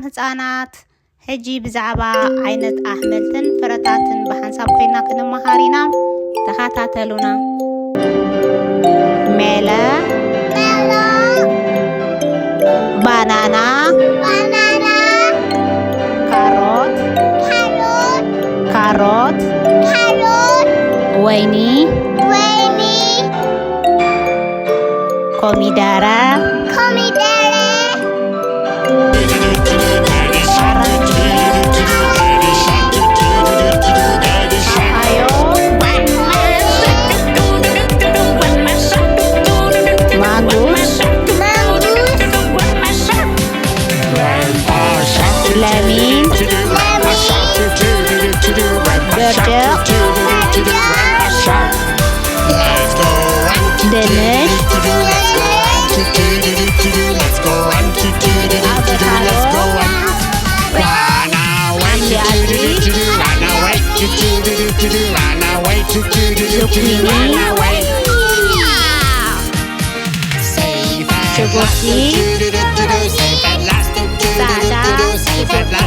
ህፃናት ሕጂ ብዛዕባ ዓይነት ኣሕምልትን ፍረታትን ብሓንሳብ ኮይና ክንመሃሪና ተኸታተሉና። ሜለ ባናና ካሮት ወይኒ ኮሚደረ ለሚን ብርጭቅ ድንች ዙኪኒ ሽጉርቲ ፃዕዳ